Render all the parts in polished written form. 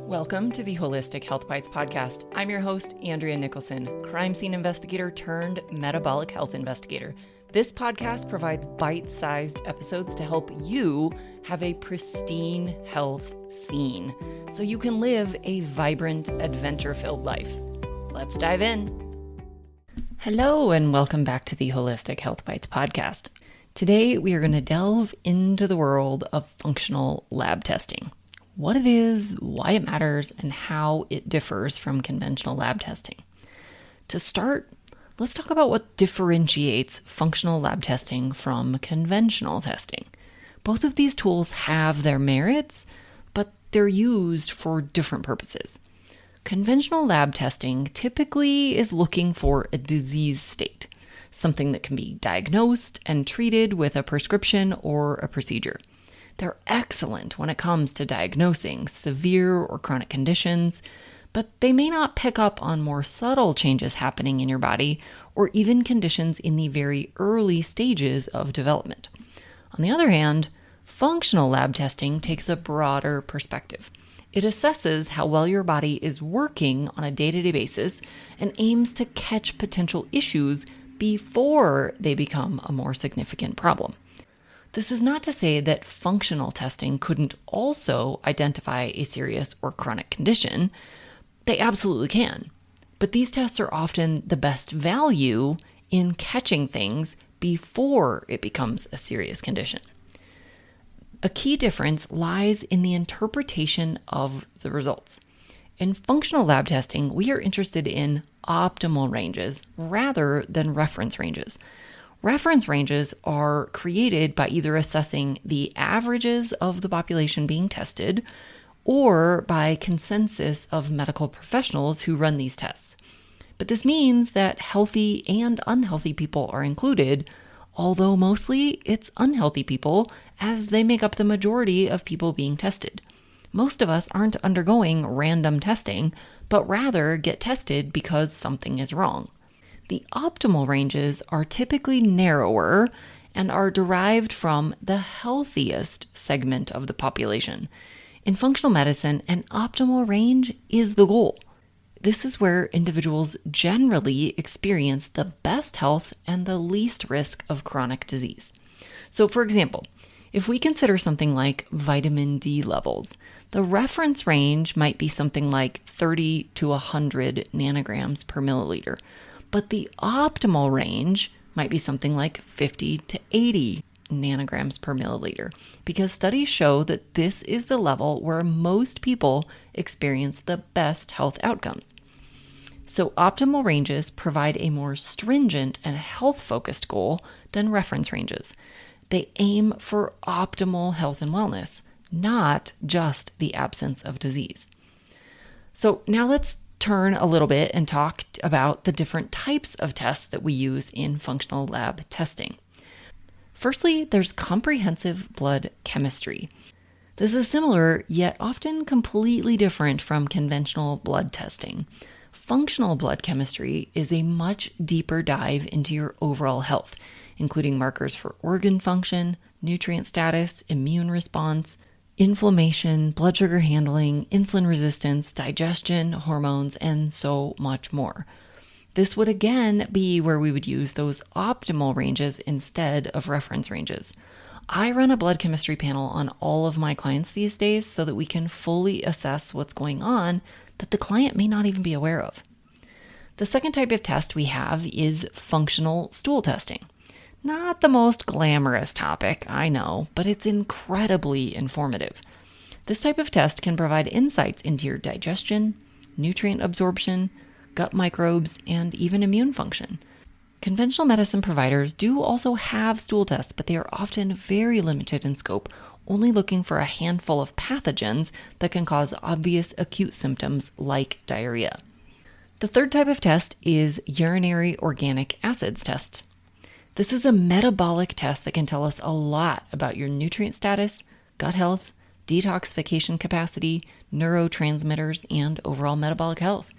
Welcome to the Holistic Health Bites podcast. I'm your host, Andrea Nicholson, crime scene investigator turned metabolic health investigator. This podcast provides bite-sized episodes to help you have a pristine health scene so you can live a vibrant, adventure-filled life. Let's dive in. Hello, and welcome back to the Holistic Health Bites podcast. Today, we are going to delve into the world of functional lab testing. What it is, why it matters, and how it differs from conventional lab testing. To start, let's talk about what differentiates functional lab testing from conventional testing. Both of these tools have their merits, but they're used for different purposes. Conventional lab testing typically is looking for a disease state, something that can be diagnosed and treated with a prescription or a procedure. They're excellent when it comes to diagnosing severe or chronic conditions, but they may not pick up on more subtle changes happening in your body or even conditions in the very early stages of development. On the other hand, functional lab testing takes a broader perspective. It assesses how well your body is working on a day-to-day basis and aims to catch potential issues before they become a more significant problem. This is not to say that functional testing couldn't also identify a serious or chronic condition. They absolutely can. But these tests are often the best value in catching things before it becomes a serious condition. A key difference lies in the interpretation of the results. In functional lab testing, we are interested in optimal ranges rather than reference ranges. Reference ranges are created by either assessing the averages of the population being tested or by consensus of medical professionals who run these tests. But this means that healthy and unhealthy people are included, although mostly it's unhealthy people as they make up the majority of people being tested. Most of us aren't undergoing random testing, but rather get tested because something is wrong. The optimal ranges are typically narrower and are derived from the healthiest segment of the population. In functional medicine, an optimal range is the goal. This is where individuals generally experience the best health and the least risk of chronic disease. So, for example, if we consider something like vitamin D levels, the reference range might be something like 30 to 100 nanograms per milliliter. But the optimal range might be something like 50 to 80 nanograms per milliliter, because studies show that this is the level where most people experience the best health outcomes. So optimal ranges provide a more stringent and health-focused goal than reference ranges. They aim for optimal health and wellness, not just the absence of disease. So now let's turn a little bit and talk about the different types of tests that we use in functional lab testing. Firstly, there's comprehensive blood chemistry. This is similar, yet often completely different from conventional blood testing. Functional blood chemistry is a much deeper dive into your overall health, including markers for organ function, nutrient status, immune response, inflammation, blood sugar handling, insulin resistance, digestion, hormones, and so much more. This would again be where we would use those optimal ranges instead of reference ranges. I run a blood chemistry panel on all of my clients these days so that we can fully assess what's going on that the client may not even be aware of. The second type of test we have is functional stool testing. Not the most glamorous topic, I know, but it's incredibly informative. This type of test can provide insights into your digestion, nutrient absorption, gut microbes, and even immune function. Conventional medicine providers do also have stool tests, but they are often very limited in scope, only looking for a handful of pathogens that can cause obvious acute symptoms like diarrhea. The third type of test is urinary organic acids test. This is a metabolic test that can tell us a lot about your nutrient status, gut health, detoxification capacity, neurotransmitters, and overall metabolic health.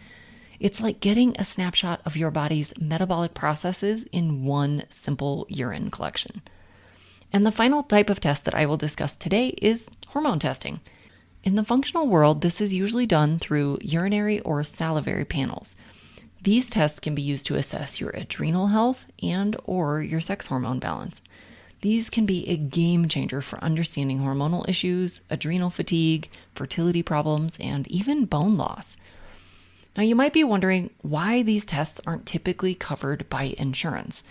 It's like getting a snapshot of your body's metabolic processes in one simple urine collection. And the final type of test that I will discuss today is hormone testing. In the functional world, this is usually done through urinary or salivary panels. These tests can be used to assess your adrenal health and or your sex hormone balance. These can be a game changer for understanding hormonal issues, adrenal fatigue, fertility problems, and even bone loss. Now, you might be wondering why these tests aren't typically covered by insurance.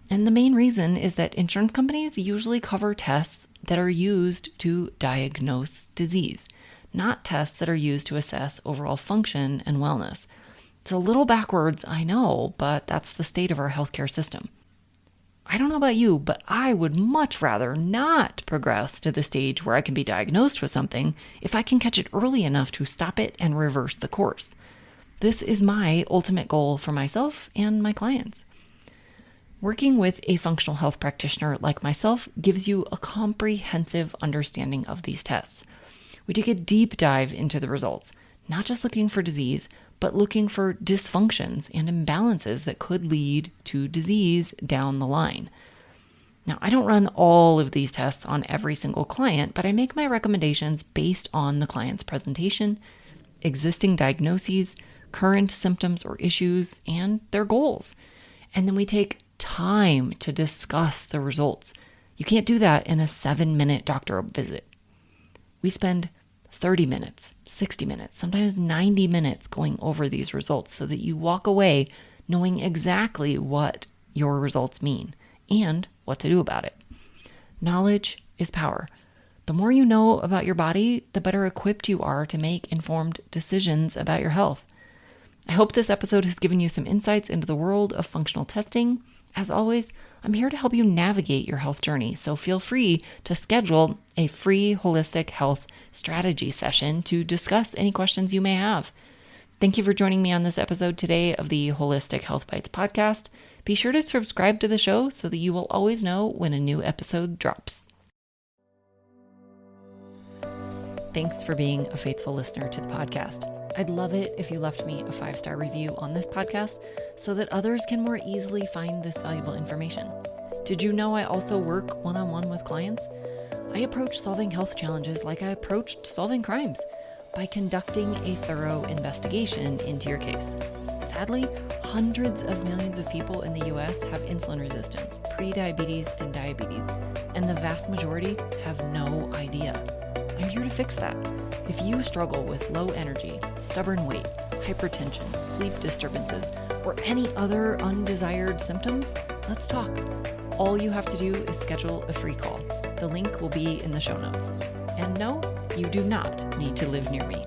And the main reason is that insurance companies usually cover tests that are used to diagnose disease, not tests that are used to assess overall function and wellness. It's a little backwards, I know, but that's the state of our healthcare system. I don't know about you, but I would much rather not progress to the stage where I can be diagnosed with something if I can catch it early enough to stop it and reverse the course. This is my ultimate goal for myself and my clients. Working with a functional health practitioner like myself gives you a comprehensive understanding of these tests. We take a deep dive into the results, not just looking for disease, but looking for dysfunctions and imbalances that could lead to disease down the line. Now, I don't run all of these tests on every single client, but I make my recommendations based on the client's presentation, existing diagnoses, current symptoms or issues, and their goals. And then we take time to discuss the results. You can't do that in a 7-minute doctor visit. We spend 30 minutes, 60 minutes, sometimes 90 minutes going over these results so that you walk away knowing exactly what your results mean and what to do about it. Knowledge is power. The more you know about your body, the better equipped you are to make informed decisions about your health. I hope this episode has given you some insights into the world of functional testing. As always, I'm here to help you navigate your health journey, so feel free to schedule a free holistic health strategy session to discuss any questions you may have. Thank you for joining me on this episode today of the Holistic Health Bites podcast. Be sure to subscribe to the show so that you will always know when a new episode drops. Thanks for being a faithful listener to the podcast. I'd love it if you left me a 5-star review on this podcast so that others can more easily find this valuable information. Did you know I also work one-on-one with clients? I approach solving health challenges like I approached solving crimes, by conducting a thorough investigation into your case. Sadly, hundreds of millions of people in the US have insulin resistance, prediabetes, and diabetes, and the vast majority have no idea. I'm here to fix that. If you struggle with low energy, stubborn weight, hypertension, sleep disturbances, or any other undesired symptoms, let's talk. All you have to do is schedule a free call. The link will be in the show notes. And no, you do not need to live near me.